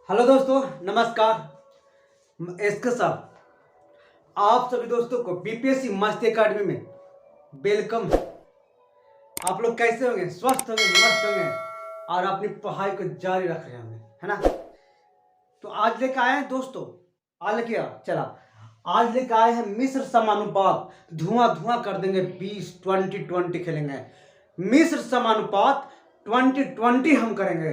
Hello दोस्तों, नमस्कार। इसके साथ आप सभी दोस्तों को बीपीएससी मस्त एकेडमी में वेलकम है। आप लोग कैसे होंगे? स्वस्थ होंगे, मस्त होंगे और अपनी पढ़ाई को जारी रख रहे होंगे, है ना? तो आज लेके आए हैं दोस्तों, आज लेके चला आज लेके आए हैं मिश्र समानुपात। धुआं धुआं कर देंगे, 20 खेलेंगे। मिश्र समानुपात 20 हम करेंगे।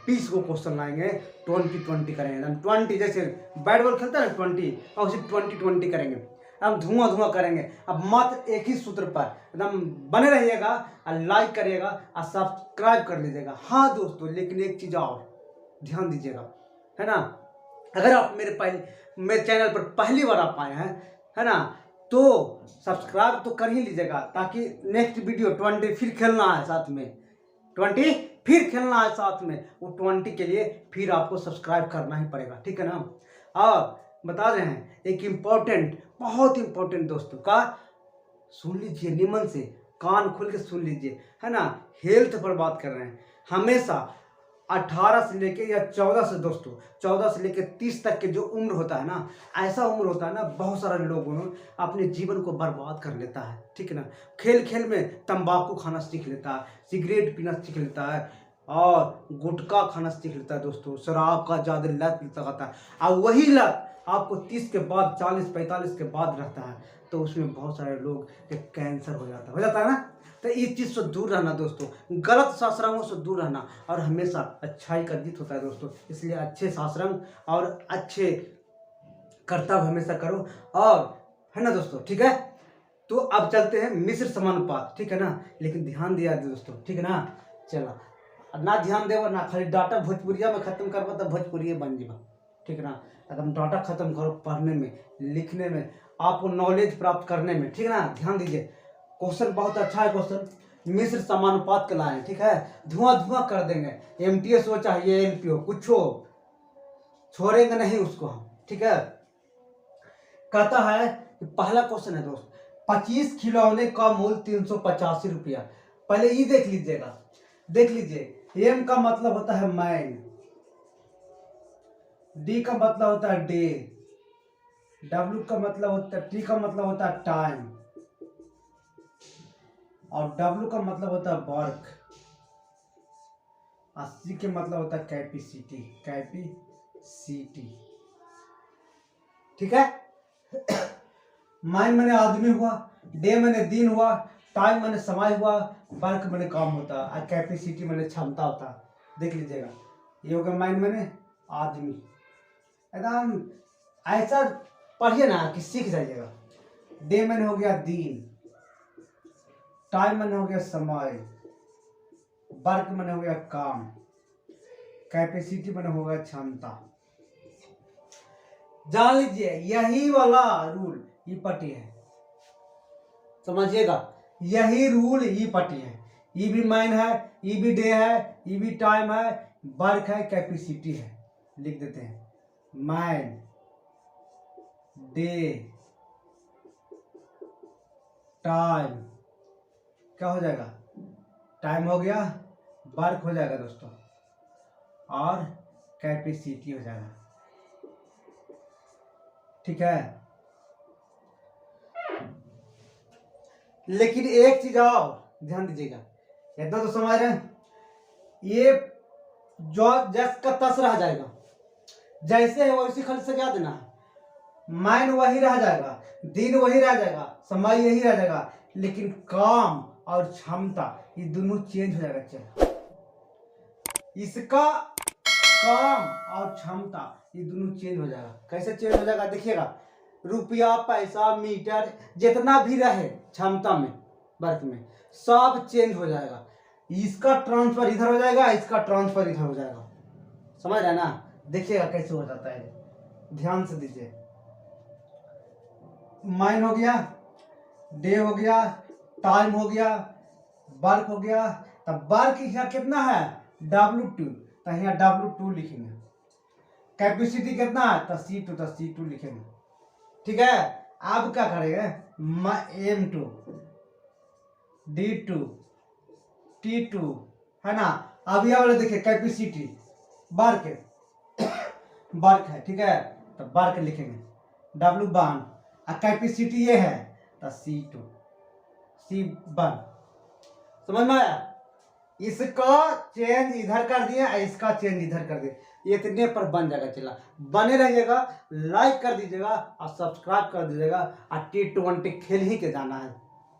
20 को क्वेश्चन लाएंगे, 20 करेंगे। हम 20 जैसे बैट बॉल खेलता है ना 20, और उसी 20 करेंगे। हम धुआं धुआं करेंगे। अब मात्र एक ही सूत्र पर एकदम बने रहिएगा और लाइक करिएगा और सब्सक्राइब कर लीजिएगा। हाँ दोस्तों, लेकिन एक चीज़ और ध्यान दीजिएगा, है ना? अगर आप मेरे चैनल पर पहली बार आप आए हैं, है ना, तो सब्सक्राइब तो कर ही लीजिएगा, ताकि नेक्स्ट वीडियो 20 फिर खेलना है साथ में। 20 फिर खेलना है साथ में, वो 20 के लिए फिर आपको सब्सक्राइब करना ही पड़ेगा, ठीक है ना? और बता रहे हैं एक इम्पोर्टेंट, बहुत इम्पोर्टेंट दोस्तों का, सुन लीजिए निमन से, कान खोल के सुन लीजिए, है ना? हेल्थ पर बात कर रहे हैं। हमेशा 18 से लेके या 14 से दोस्तों 14 से लेके 30 तक के जो उम्र होता है ना, ऐसा उम्र होता है ना, बहुत सारे लोगों ने अपने जीवन को बर्बाद कर लेता है, ठीक है ना? खेल खेल में तंबाकू खाना सीख लेता है, सिगरेट पीना सीख लेता है और गुटखा खाना सीख लेता है दोस्तों। शराब का ज़्यादा लत लगाता है और वही लत आपको 30 के बाद 40-45 के बाद रहता है, तो उसमें बहुत सारे लोग के कैंसर हो जाता है ना? तो इस चीज़ से दूर रहना दोस्तों, गलत शास्त्रांगों से दूर रहना, और हमेशा अच्छाई का जीत होता है दोस्तों। इसलिए अच्छे शास्त्रांग और अच्छे कर्तव्य हमेशा करो, और है ना दोस्तों, ठीक है? तो अब चलते हैं मिश्र समानुपात, ठीक है ना? लेकिन ध्यान दिया दोस्तों, ठीक है ना? चला ना ध्यान देव ना, खाली डाटा भोजपुरिया में खत्म करबो तो भोजपुरिया बन जीवा, ठीक है ना? एकदम डाटा खत्म करो, पढ़ने में, लिखने में, आपको नॉलेज प्राप्त करने में, ठीक है ना? ध्यान दीजिए। क्वेश्चन बहुत अच्छा है, क्वेश्चन मिश्र समानुपात के लाए, ठीक है? धुआं धुआं कर देंगे। एमटीएस हो चाहे एलपी हो, कुछ हो, छोड़ेंगे नहीं उसको हम, ठीक है? कहता है कि पहला क्वेश्चन है दोस्त, 25 खिलौने का मूल्य 385 रुपया। पहले ये देख लीजिएगा, देख लीजिए। एम का मतलब होता है मैन, डी का मतलब होता है डे, डब्ल्यू का मतलब होता है, टी का मतलब होता है टाइम, और डब्ल्यू का मतलब होता है वर्क, और सी के मतलब होता है कैपेसिटी, कैपेसिटी, ठीक है? मैन मैंने आदमी हुआ, डे मैंने दिन हुआ, टाइम मैंने समय हुआ, वर्क मैंने काम होता, और कैपेसिटी मैंने क्षमता होता। देख लीजिएगा, ये हो गया मैन मैंने आदमी। एकदम ऐसा पढ़िए ना कि सीख जाइएगा। डे मैंने हो गया दिन, टाइम मैंने हो गया समय, वर्क मैंने हो गया काम, कैपेसिटी मैंने हो गया क्षमता। जान लीजिए, यही वाला रूल ये पटी है, समझिएगा। यही रूल ये पटी है। ये भी मैन है, ये भी डे है, ये भी टाइम है, वर्क है, कैपेसिटी है। लिख देते हैं, मैन, डे, टाइम, क्या हो जाएगा? टाइम हो गया, वर्क हो जाएगा दोस्तों, और कैपेसिटी हो जाएगा, ठीक है? लेकिन एक चीज और ध्यान दीजिएगा, इतना तो समझ रहे हैं, ये जो जस का तस रह जाएगा, जैसे है वैसे खाली से क्या देना है, माइन वही रह जाएगा, दिन वही रह जाएगा, समय यही रह जाएगा, लेकिन काम और क्षमता ये दोनों चेंज हो जाएगा। चलो, इसका काम और क्षमता ये दोनों चेंज हो जाएगा। कैसे चेंज हो जाएगा देखिएगा। रुपया, पैसा, मीटर, जितना भी रहे क्षमता में, वर्क में, सब चेंज हो जाएगा। इसका ट्रांसफर इधर हो जाएगा, इसका ट्रांसफर इधर हो जाएगा। समझ रहे ना? देखिएगा कैसे हो जाता है, ध्यान से दीजिए। माइन हो गया, डे हो गया, टाइम हो गया, वर्क हो गया। तब वर्क यहाँ कितना है? W2, तो यहाँ W2 लिखेंगे। कैपेसिटी कितना है? तो C2, तो C2 लिखेंगे, ठीक है? अब क्या करेंगे? M2, D2, T2, है ना? अब यह वाले देखिए, कैपेसिटी, वर्क, वर्क है, ठीक है, तो वर्क लिखेंगे W1, और कैपेसिटी ये है तो C2, C1। समझ में आया? इसका चेंज इधर कर दिया, इसका चेंज इधर कर दिया, ये इतने पर बन जाएगा। चला, बने रहिएगा, लाइक कर दीजिएगा और सब्सक्राइब कर दीजिएगा। और T20 खेल ही के जाना है,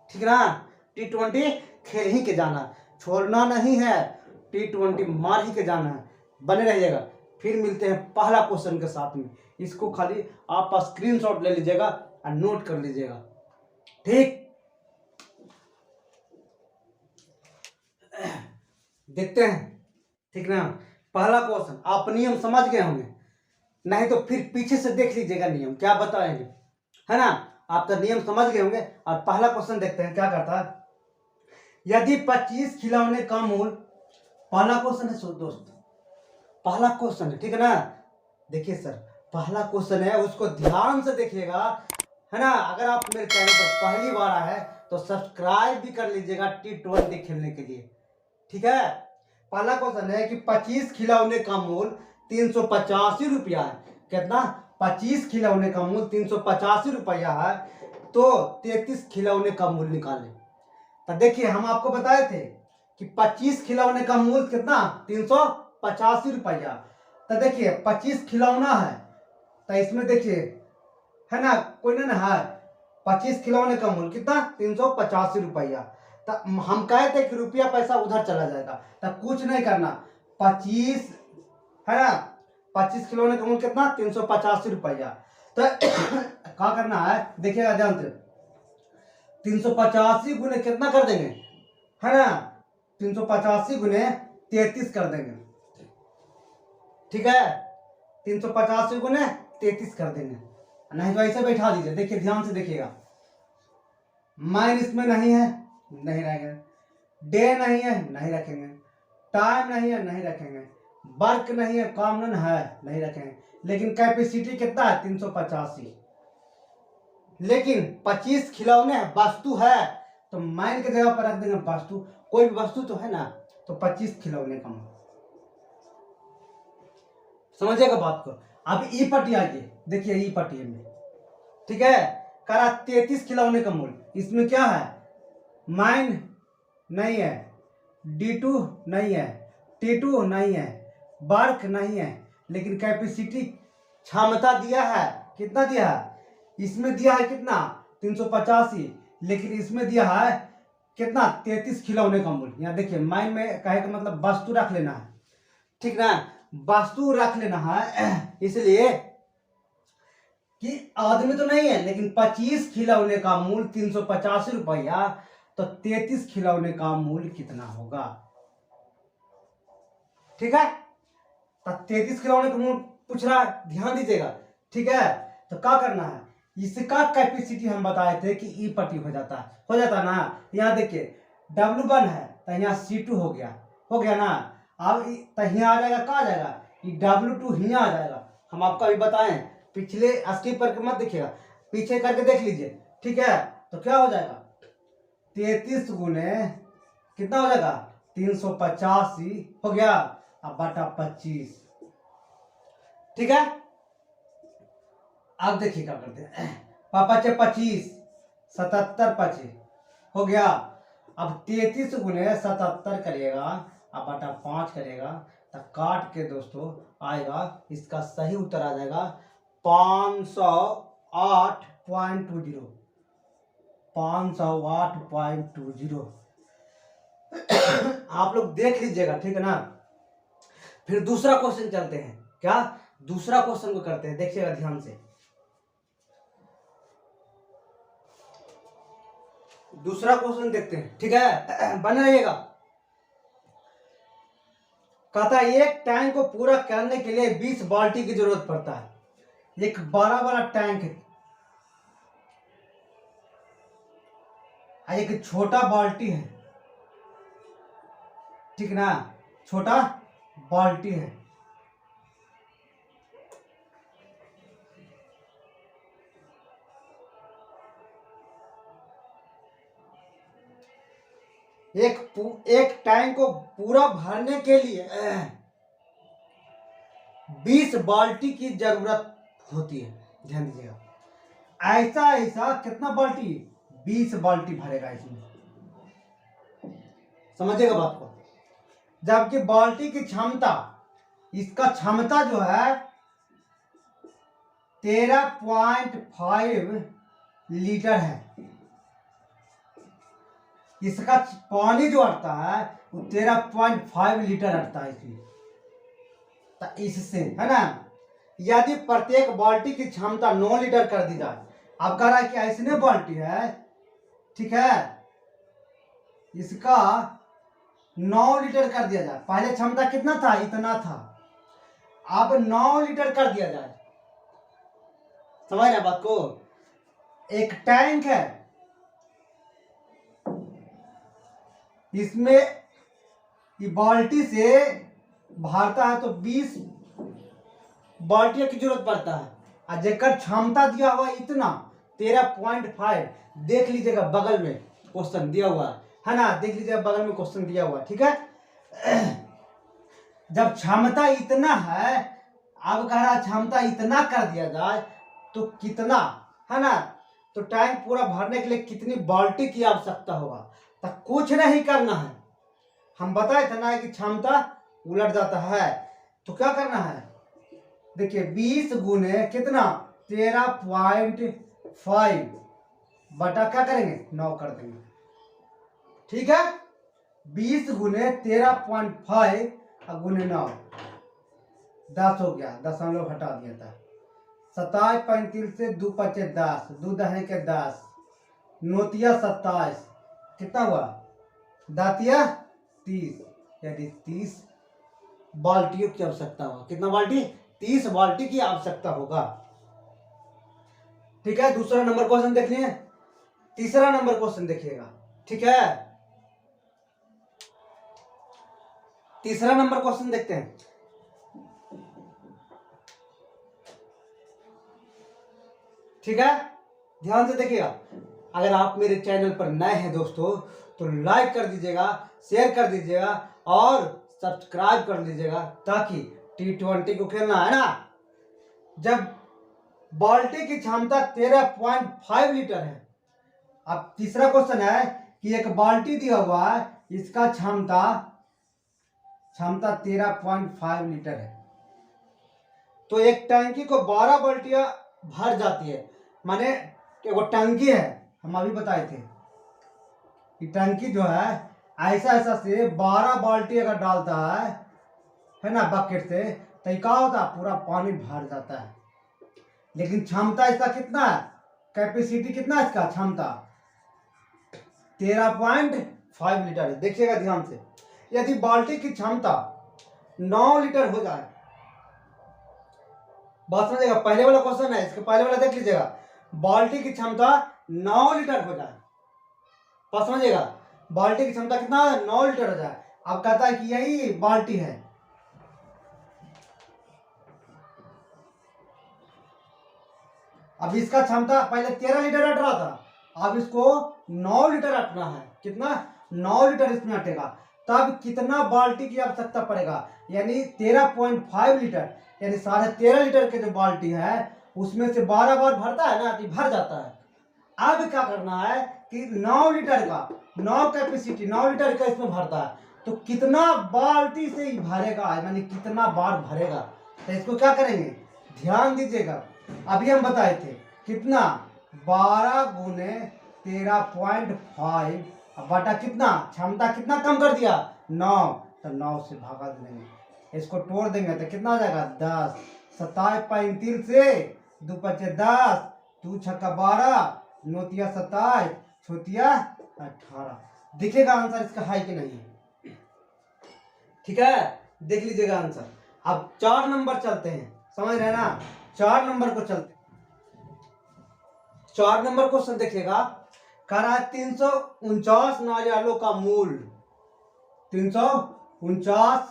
ठीक ना? T20 खेल ही के जाना है, छोड़ना नहीं है, T20 मार ही के जाना है। बने रहिएगा। फिर मिलते हैं पहला क्वेश्चन के साथ में। इसको खाली आप स्क्रीनशॉट ले लीजिएगा और नोट कर लीजिएगा, ठीक? देखते हैं, ठीक ना? पहला क्वेश्चन आप नियम समझ गए होंगे, नहीं तो फिर पीछे से देख लीजिएगा नियम क्या बताएंगे, है ना? आप तो नियम समझ गए होंगे। और पहला क्वेश्चन देखते हैं क्या करता है। यदि 25 खिलौने का मूल, पहला क्वेश्चन है दोस्त, पहला क्वेश्चन है, ठीक है ना? देखिए सर, पहला क्वेश्चन है, उसको ध्यान से देखिएगा, है ना? अगर आप मेरे चैनल पर पहली बार आए हैं तो सब्सक्राइब भी कर लीजिएगा T20 खेलने के लिए, ठीक है? पहला क्वेश्चन है कि 25 खिलौने का मूल 385 रुपया है। कितना? 25 खिलौने का मूल 385 रुपया है, तो 33 खिलौने का मूल निकालें। तो देखिए, हम आपको बताए थे कि 25 खिलौने का मूल कितना? 385 रुपया। तो देखिए 25 खिलौना है, तो इसमें देखिए, है ना, कोई ना है, 25 खिलौने का मूल कितना? 385 रुपया। तो हम कहे थे कि रुपया पैसा उधर चला जाएगा, तो कुछ नहीं करना, 25, है ना, 25 खिलौने का मूल कितना? 385 रुपया। तो क्या करना है, देखिएगा ध्यान से, 385 गुने कितना कर देंगे, है ना, 385 गुने 33 कर देंगे, ठीक है? 385 गुने 33 कर देंगे, नहीं तो ऐसे बैठा दीजिए। देखिए ध्यान से देखिएगा, माइन इसमें नहीं है, नहीं रखेंगे, डे नहीं है, नहीं रखेंगे, टाइम नहीं है, नहीं रखेंगे, वर्क नहीं है, कॉमन है, नहीं रखेंगे, लेकिन कैपेसिटी कितना है? 385। लेकिन 25 खिलौने वस्तु है, तो माइन की जगह पर रख देंगे वस्तु, कोई भी वस्तु तो है ना, तो 25 खिलौने का मूल। समझिएगा बात को। अब ई पट्टी आइए, देखिए ई पट्टी में, ठीक है, करा 33 खिलौने का मूल। इसमें क्या है? माइन नहीं है, D2 नहीं है, T2 नहीं है, वर्क नहीं है, लेकिन कैपेसिटी क्षमता दिया है, कितना दिया है? इसमें दिया है कितना? 385, लेकिन इसमें दिया है कितना? 33 खिलौने का मूल। यहाँ देखिए, माइन में कहे का मतलब वस्तु रख लेना है, ठीक ना? वस्तु रख लेना है, इसलिए कि आदमी तो नहीं है, लेकिन 25 खिलौने का मूल 385 रुपया, तो 33 खिलौने का मूल कितना होगा, ठीक है? तो 33 खिलौने का मूल पूछ रहा है, ध्यान दीजिएगा, ठीक है? तो क्या करना है, इसका कैपेसिटी हम बताए थे कि ई पट्टी हो जाता ना। यहाँ देखिए W1 है, तो यहाँ C2 हो गया ना। अब तो यहाँ आ जाएगा, कहा आ जाएगा, ये W2 यहाँ आ जाएगा। हम आपको अभी बताएं, पिछले स्किप करके मत देखिएगा, पीछे करके देख लीजिए, ठीक है? तो क्या हो जाएगा, 33 गुने कितना हो जाएगा? 385 हो गया, अब बटा 25, ठीक है? अब देखिए क्या करते हैं, पापा 25, 77 25 हो गया। अब 33 गुने 77 करिएगा, अब बटा 5 करेगा, तो काट के दोस्तों आएगा, इसका सही उत्तर आ जाएगा 508.20, 508.20। आप लोग देख लीजिएगा, ठीक है ना? फिर दूसरा क्वेश्चन चलते हैं, क्या दूसरा क्वेश्चन को करते हैं, देखिएगा ध्यान से। दूसरा क्वेश्चन देखते हैं, ठीक है, बने रहिएगा। कहता है एक टैंक को पूरा करने के लिए 20 बाल्टी की जरूरत पड़ता है। एक बड़ा बड़ा टैंक है, एक छोटा बाल्टी है, ठीक ना, छोटा बाल्टी है। एक टैंक को पूरा भरने के लिए 20 बाल्टी की जरूरत होती है। ध्यान दीजिएगा, ऐसा ऐसा कितना बाल्टी, 20 बाल्टी भरेगा इसमें, समझिएगा बात को। जबकि बाल्टी की क्षमता, इसका क्षमता जो है 13.5 लीटर है। इसका पानी जो अटता है वो 13.5 लीटर अटता है इसमें। तो इससे है ना, यदि प्रत्येक बाल्टी की क्षमता 9 लीटर कर दी जाए, अब कह रहा है कि ऐसने बाल्टी है, ठीक है, इसका 9 लीटर कर दिया जाए। पहले क्षमता कितना था, इतना था, अब 9 लीटर कर दिया जाए। समझ रहे बात को। एक टैंक है, इसमें ये बाल्टी से भरता है तो 20 बाल्टियों की जरूरत पड़ता है। और जेकर क्षमता दिया हुआ इतना 13.5, देख लीजिएगा बगल में क्वेश्चन दिया हुआ है ना, देख लीजिएगा बगल में क्वेश्चन दिया हुआ, ठीक है। जब क्षमता इतना है, अब कह रहा क्षमता इतना कर दिया जाए तो कितना, है ना, तो टैंक पूरा भरने के लिए कितनी बाल्टी की आवश्यकता होगा। तो कुछ नहीं करना है, हम बताए थे ना कि क्षमता उलट जाता है। तो क्या करना है, देखिए 20 गुने कितना 13.5 बटा क्या करेंगे 9 कर देंगे, ठीक है। 20 गुने 13.5 गुने 9, 10 हो गया, 10 हटा दिया था। 27 35 से 2 पचे 10, 2 दहे के 10, नोतिया 27, कितना हुआ, दातिया 30, यानी 30 बाल्टियों की आवश्यकता होगा। कितना बाल्टी, 30 बाल्टी की आवश्यकता होगा, ठीक है। दूसरा नंबर क्वेश्चन देख लिए, तीसरा नंबर क्वेश्चन देखिएगा, ठीक है। तीसरा नंबर क्वेश्चन देखते हैं, ठीक है, ध्यान से देखिएगा। अगर आप मेरे चैनल पर नए हैं दोस्तों तो लाइक कर दीजिएगा, शेयर कर दीजिएगा और सब्सक्राइब कर लीजिएगा, ताकि T20 को खेलना है ना। जब बाल्टी की क्षमता 13.5 लीटर है, अब तीसरा क्वेश्चन है कि एक बाल्टी दिया हुआ है, इसका क्षमता 13.5 लीटर है। तो एक टंकी को 12 बाल्टियां भर जाती है, माने वो टंकी है, हम अभी बताए थे कि टंकी जो है ऐसा ऐसा से 12 बाल्टी अगर डालता है ना बकेट से, तो क्या होता है, पूरा पानी भर जाता है। लेकिन क्षमता इसका कितना है, कैपेसिटी कितना है इसका, क्षमता 13.5 लीटर है। देखिएगा ध्यान से, यदि बाल्टी की क्षमता 9 लीटर हो जाए, बात समझिएगा, पहले वाला क्वेश्चन है, इसके पहले वाला देख लीजिएगा, बाल्टी की क्षमता 9 लीटर हो जाए, बात समझिएगा, बाल्टी की क्षमता कितना 9 लीटर हो जाए। अब कहता है कि यही बाल्टी है, अब इसका क्षमता पहले 13 लीटर अट रहा था, अब इसको 9 लीटर अटना है। कितना, 9 लीटर इसमें अटेगा, तब कितना बाल्टी की आवश्यकता पड़ेगा, यानी 13.5 लीटर, यानी 13.5 लीटर के जो बाल्टी है उसमें से 12 बार भरता है ना, कि भर जाता है। अब क्या करना है कि 9 लीटर का, 9 कैपेसिटी 9 लीटर का इसमें भरता है, तो कितना बाल्टी से ही भरेगा, यानी कितना बार भरेगा। तो इसको क्या करेंगे, ध्यान दीजिएगा, अभी हम बताए थे कितना 12 गुने 13.5 बटा कितना, क्षमता कितना कम कर दिया 9, तो 9 से भागा देंगे, इसको तोड़ देंगे तो कितना हो जाएगा 10, 27 35 से 2 पचे 10, 2 छक्का 12, नोतिया 27, छोतिया 18। दिखेगा आंसर इसका है कि नहीं, ठीक है, देख लीजिएगा आंसर। अब 4 नंबर चलते हैं, समझ रहे ना, 4 नंबर को चलते, 4 नंबर क्वेश्चन देखिएगा, कह रहा है 349 नारियलों का मूल, 349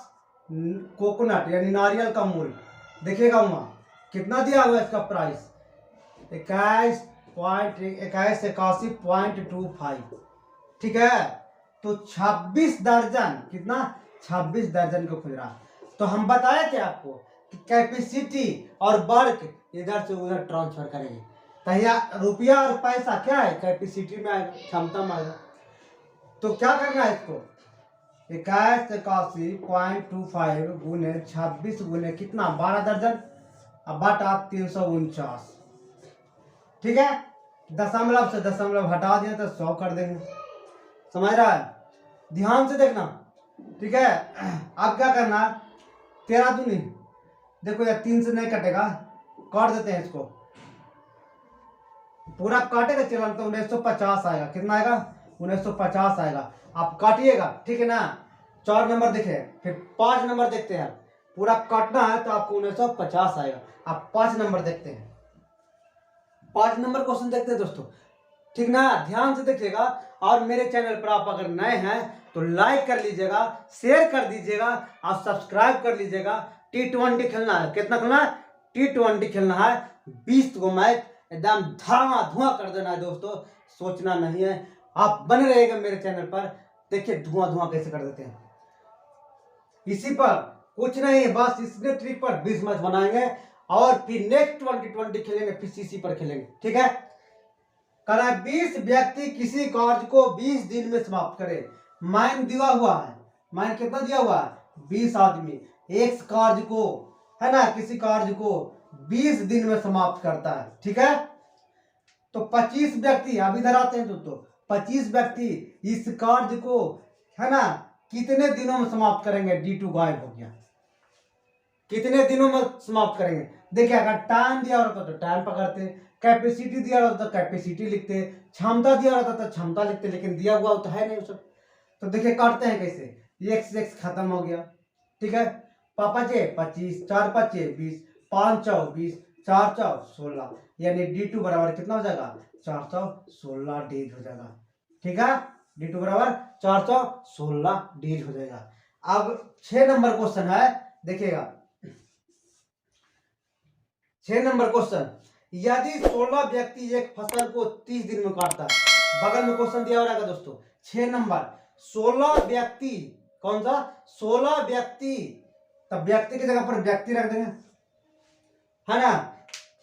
कोकोनट यानी नारियल का मूल, देखिएगा वहां कितना दिया हुआ है, इसका प्राइस 21.8125, ठीक है। तो 26 दर्जन, कितना 26 दर्जन को खुल रहा। तो हम बताए थे आपको कैपेसिटी और वर्क इधर से उधर ट्रांसफर करेंगे। तो यहाँ रुपया और पैसा क्या है, कैपेसिटी में आएगा, क्षमता में आएगा। तो क्या करना है इसको, 8181.25 गुने 26 गुने कितना 12 दर्जन अब बटा 349। ठीक है, दशमलव से दशमलव हटा दिया तो 100 कर देंगे। समझ रहा है, ध्यान से देखना। ठीक है, अब क्या करना, 13 दूनी, देखो यार 3 से नहीं कटेगा, काट देते हैं इसको, पूरा काटेगा चलन तो 1950 आएगा। कितना आएगा, 1950 आएगा। आप काटिएगा, ठीक है ना। 4 नंबर दिखे, फिर 5 नंबर देखते हैं। पूरा काटना है तो आपको 1950 आएगा। आप 5 नंबर देखते हैं, 5 नंबर क्वेश्चन देखते हैं दोस्तों, ठीक ना। ध्यान से देखिएगा। और मेरे चैनल पर आप अगर नए हैं तो लाइक कर लीजिएगा, शेयर कर दीजिएगा और सब्सक्राइब कर लीजिएगा। T20 खेलना है, कितना खेलना है, T20 खेलना है, 20 को मैच एकदम धुआं कर देना है दोस्तों, सोचना नहीं है। आप बने रहिएगा मेरे चैनल पर, देखिए धुआं कैसे कर देते हैं। इसी पर कुछ नहीं, बस इसने ट्रिक पर 20 मैच बनाएंगे और फिर नेक्स्ट 2020 खेलेंगे, फिर सीसी पर खेलेंगे। ठीक है, कल 20 व्यक्ति किसी कार्य को 20 दिन में समाप्त करे। माइन दिया हुआ है, माइन कितना दिया हुआ है, 20 आदमी एक कार्य को, है ना, किसी कार्य को 20 दिन में समाप्त करता है। ठीक है, तो 25 व्यक्ति, अब इधर आते हैं दोस्तों, 25 व्यक्ति इस कार्य को, है ना, कितने दिनों में समाप्त करेंगे। D2 गायब हो गया, कितने दिनों में समाप्त करेंगे। देखिए, अगर टाइम दिया रहता तो टाइम पकड़ते, कैपेसिटी दिया रहता तो कैपेसिटी लिखते, क्षमता दिया रहता तो क्षमता लिखते, लेकिन दिया हुआ तो है नहीं सब। तो देखिए काटते हैं कैसे, x खत्म हो गया। ठीक है, पापा जे 25, 4 5 20, 5 चौ 20, 4 चौ 16, यानी D2 बराबर कितना हो जाएगा, 416 डेज हो जाएगा। ठीक है, D2 बराबर 416 डेज हो जाएगा। अब 6 नंबर क्वेश्चन है, देखिएगा 6 नंबर क्वेश्चन, यदि 16 व्यक्ति एक फसल को 30 दिन में काटता है। बगल में क्वेश्चन दिया हो रहेगा दोस्तों, 6 नंबर, 16 व्यक्ति, कौन सा 16 व्यक्ति, तब व्यक्ति की जगह पर व्यक्ति रख देंगे, है ना।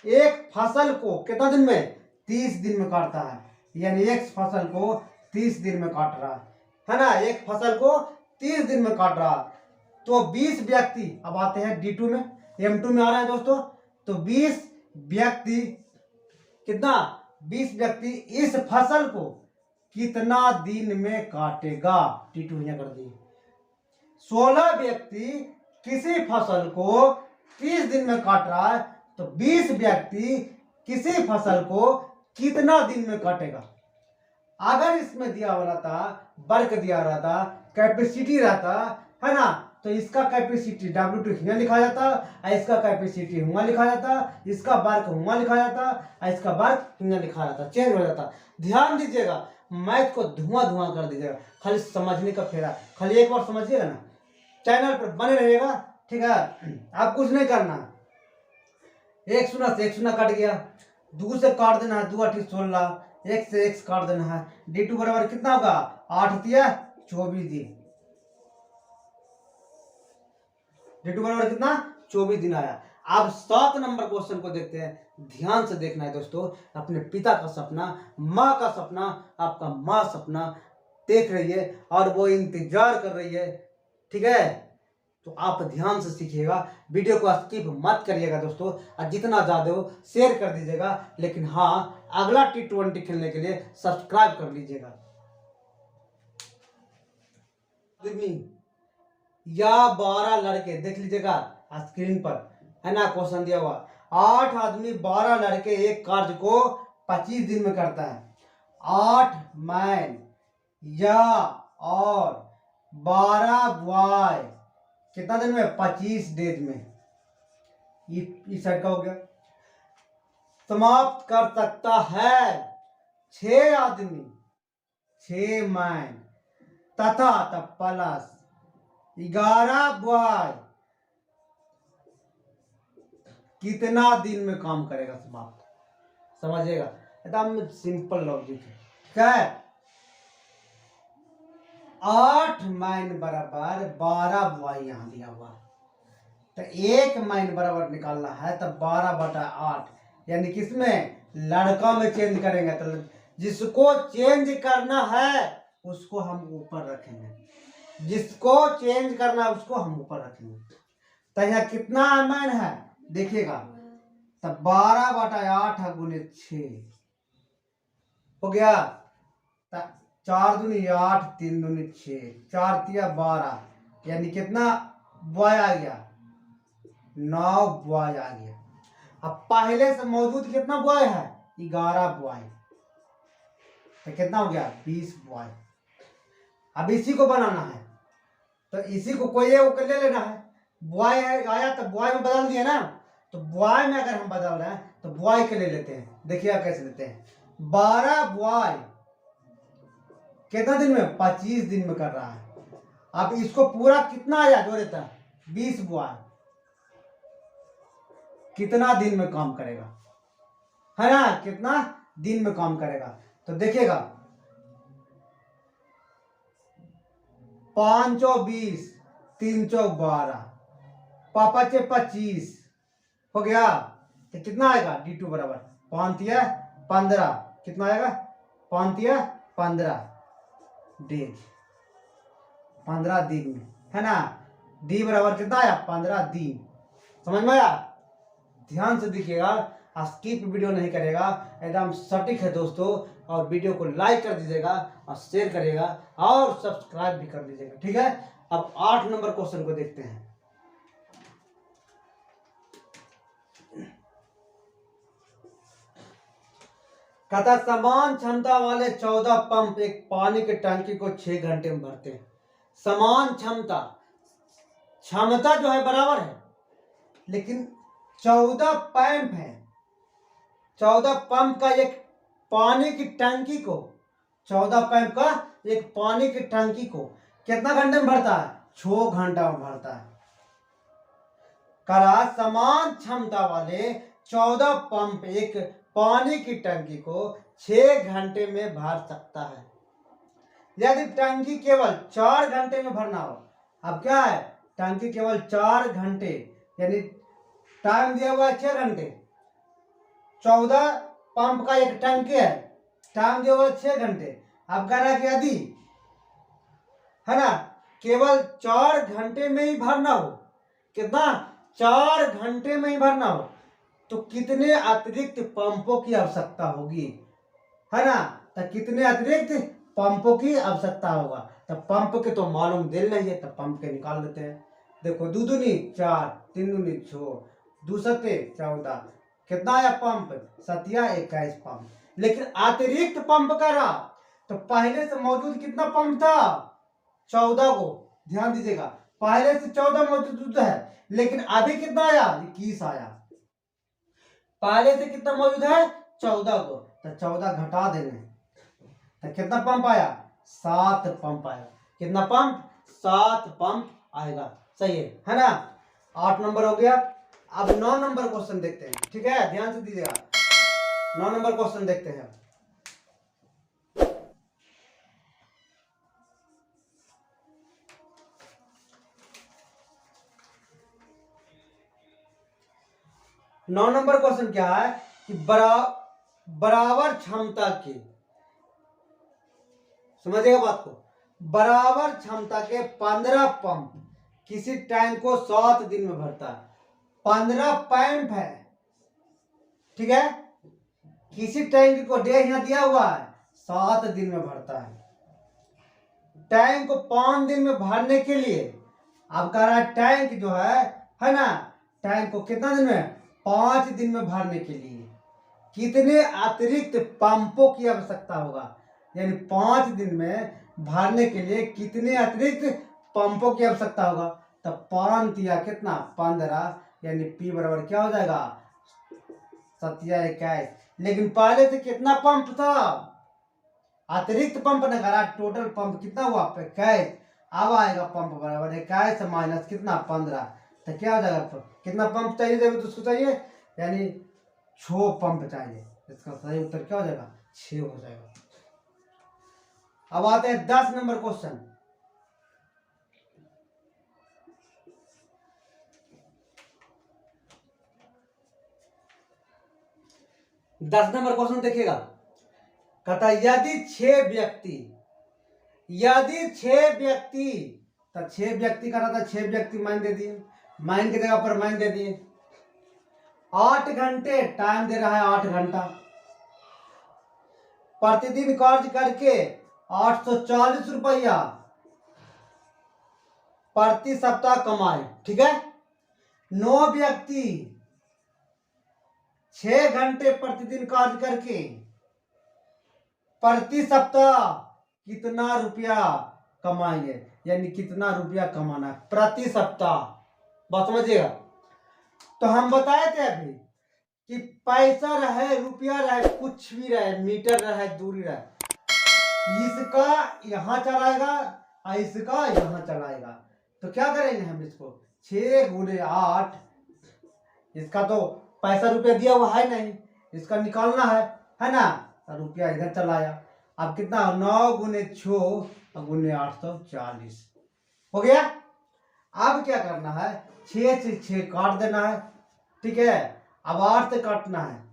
एक फसल को कितना दिन में, 30 दिन में काटता है, यानी एक फसल को 30 दिन में काट रहा है ना, एक फसल को 30 दिन में काट रहा। तो 20 व्यक्ति, अब आते हैं D2 में, M2 में आ रहा है दोस्तों। तो 20 व्यक्ति कितना, 20 व्यक्ति इस फसल को कितना दिन में काटेगा। T2 यहाँ कर दिए। 16 व्यक्ति किसी फसल को 30 दिन में काट रहा है, तो 20 व्यक्ति किसी फसल को कितना दिन में काटेगा। अगर इसमें दिया हुआ रहता, वर्क दिया रहता, कैपेसिटी रहता, है ना, तो इसका कैपेसिटी W2 यहाँ लिखा जाता, इसका कैपेसिटी हुआ लिखा जाता, इसका वर्क हुआ लिखा जाता, इसका वर्क यहाँ लिखा जाता, चेंज हो जाता। ध्यान दीजिएगा, मैथ को धुआं कर दीजिएगा, खाली समझने का फेरा, खाली एक बार समझिएगा ना, चैनल पर बने रहिएगा। ठीक है, आप कुछ नहीं करना, 1 शून्य से 1 शून्य कट गया, 2 से काट देना है, 2 8 16, 1 से 1 काट देना है। D2 बराबर कितना होगा, 8 दिया 24 दिन। D2 बराबर कितना, 24 दिन आया। अब 7 नंबर क्वेश्चन को देखते हैं, ध्यान से देखना है दोस्तों। अपने पिता का सपना, माँ का सपना, आपका माँ सपना देख रही है और वो इंतजार कर रही है। ठीक है, तो आप ध्यान से सीखिएगा, वीडियो को स्किप मत करिएगा दोस्तों, और जितना ज्यादा हो शेयर कर दीजिएगा। लेकिन हाँ, अगला T20 खेलने के लिए सब्सक्राइब कर लीजिएगा। या 12 लड़के, देख लीजिएगा स्क्रीन पर, है ना, क्वेश्चन दिया हुआ, 8 आदमी 12 लड़के एक कार्य को 25 दिन में करता है। 8 मैन या और 12 बॉय कितना दिन में, 25 डेज में। इस साइड का हो गया, समाप्त कर सकता है 6 आदमी, 6 मैन तथा तब प्लस 11 बॉय कितना दिन में काम करेगा समाप्त। समझिएगा, एकदम सिंपल लॉजिक है। क्या है, 8 मैन बराबर 12 बॉय यहां दिया हुआ, तो 1 बराबर निकालना है, तो 12/8 यानी किसमें, लड़का में चेंज करेंगे। तो जिसको चेंज करना है उसको हम ऊपर रखेंगे, जिसको चेंज करना है उसको हम ऊपर रखेंगे। तो यहाँ कितना मैन है देखिएगा, तो 12/8 गुने 6 हो गया। तो 4 दूनी 8, 3 दूनी 6, 4 तिया 12 यानी कितना बॉय आ गया, 9 बॉय आ गया। अब पहले से मौजूद कितना बॉय है, 11 बॉय, तो कितना हो गया 20 बॉय। अब इसी को बनाना है, तो इसी को कोई एक ले लेना है। बॉय आया तो बॉय में बदल दिया ना, तो बॉय में अगर हम बदल रहे हैं तो बॉय के ले लेते हैं। देखिए कैसे लेते हैं, 12 बॉय कितना दिन में, 25 दिन में कर रहा है। अब इसको पूरा कितना आया जो रहता है, 20 बॉय कितना दिन में काम करेगा, है ना, कितना दिन में काम करेगा। तो देखिएगा 5 चौ 20, 3 चौ 12, पापा चे 25 हो गया। तो कितना आएगा, D2 बराबर 5 तिया 15, कितना आएगा 5 तिया 15 दिन, 15 दिन में, है ना। D बराबर कितना आया, 15 दिन। समझ में आया, ध्यान से देखिएगा, स्किप वीडियो नहीं करेगा, एकदम सटीक है दोस्तों। और वीडियो को लाइक कर दीजिएगा और शेयर करिएगा और सब्सक्राइब भी कर दीजिएगा, ठीक है। अब 8 नंबर क्वेश्चन को देखते हैं। कहता समान क्षमता वाले 14 पंप एक पानी के टंकी को 6 घंटे में भरते हैं। समान क्षमता, क्षमता जो है बराबर है, लेकिन 14 पंप है, 14 पंप का एक पानी की टंकी को, 14 पंप का एक पानी की टंकी को कितना घंटे में भरता है, 6 घंटा में भरता है। करा समान क्षमता वाले 14 पंप एक पानी की टंकी को 6 घंटे में भर सकता है। यदि टंकी केवल 4 घंटे में भरना हो, अब क्या है, टंकी केवल 4 घंटे यानी टाइम दिया हुआ है 6 घंटे, 14 पंप का एक टंकी है, टाइम दिया हुआ है 6 घंटे। अब कह रहा है कि यदि, है ना, केवल 4 घंटे में ही भरना हो, कितना, 4 घंटे में ही भरना हो, तो कितने अतिरिक्त पंपों की आवश्यकता होगी, है ना। तो कितने अतिरिक्त पंपों की आवश्यकता होगा, तो पंप के तो मालूम दिल नहीं है, तो पंप के निकाल लेते हैं। देखो 2 दूनी 4, 3 दूनी 6, 2 सत्ते 14, कितना आया पंप, 21 पंप। लेकिन अतिरिक्त पंप का रहा, तो पहले से मौजूद कितना पंप था, 14 को, ध्यान दीजिएगा, पहले से 14 मौजूद है, लेकिन अभी कितना आया, 21 आया। पहले से कितना मौजूद है, 14 को, तो 14 घटा देंगे, तो कितना पंप आया, 7 पंप आएगा। कितना पंप, 7 पंप आएगा, सही है ना। 8 नंबर हो गया। अब 9 नंबर क्वेश्चन देखते हैं, ठीक है, ध्यान से दीजिएगा। 9 नंबर क्वेश्चन देखते हैं। नौ नंबर क्वेश्चन क्या है कि बराबर क्षमता के, समझिएगा बात को, बराबर क्षमता के 15 पंप किसी टैंक को 7 दिन में भरता है। 15 पंप है, ठीक है, किसी टैंक को डेढ़ यहाँ दिया हुआ है, 7 दिन में भरता है। टैंक को 5 दिन में भरने के लिए, अब कह रहा है टैंक जो है ना, टैंक को कितना दिन में, 5 दिन में भरने के लिए कितने अतिरिक्त पंपों की आवश्यकता होगा, यानी 5 दिन में भरने के लिए कितने अतिरिक्त पंपों की आवश्यकता होगा। तो 5 दिया कितना, 15, यानी P बराबर क्या हो जाएगा, 21। लेकिन पहले से कितना पंप था, अतिरिक्त पंप ने करा, टोटल पंप कितना हुआ, 21। अब आएगा पंप बराबर 21 माइनस कितना, 15, तो क्या हो जाएगा, कितना पंप चाहिए जब उसको चाहिए, यानी 6 पंप चाहिए। इसका सही उत्तर क्या हो जाएगा, 6 हो जाएगा। अब आते हैं 10 नंबर क्वेश्चन। 10 नंबर क्वेश्चन देखिएगा। कहता यदि 6 व्यक्ति, तो 6 व्यक्ति का था, 6 व्यक्ति मान दे दिए, मान की जगह पर मान दे दिए। 8 घंटे टाइम दे रहा है, 8 घंटा। प्रतिदिन कार्य करके 840 रुपया प्रति सप्ताह कमाए। ठीक है। 9 व्यक्ति 6 घंटे प्रतिदिन कार्य करके प्रति सप्ताह कितना रुपया कमाएंगे, यानी कितना रुपया कमाना है प्रति सप्ताह। बात समझिएगा। तो हम बताए थे अभी कि पैसा रहे, रुपया रहे, कुछ भी रहे, मीटर रहे, दूरी रहे, इसका यहां चलाएगा और इसका यहां चलाएगा। तो क्या करेंगे हम इसको 6 गुणे 8, इसका तो पैसा रुपया दिया हुआ है नहीं, इसका निकालना है ना। तो रुपया इधर चलाया। अब कितना 9 गुणे 6 गुणे 840 हो गया। अब क्या करना है 6 से 6 काट देना है। ठीक है। अब 8 से काटना है,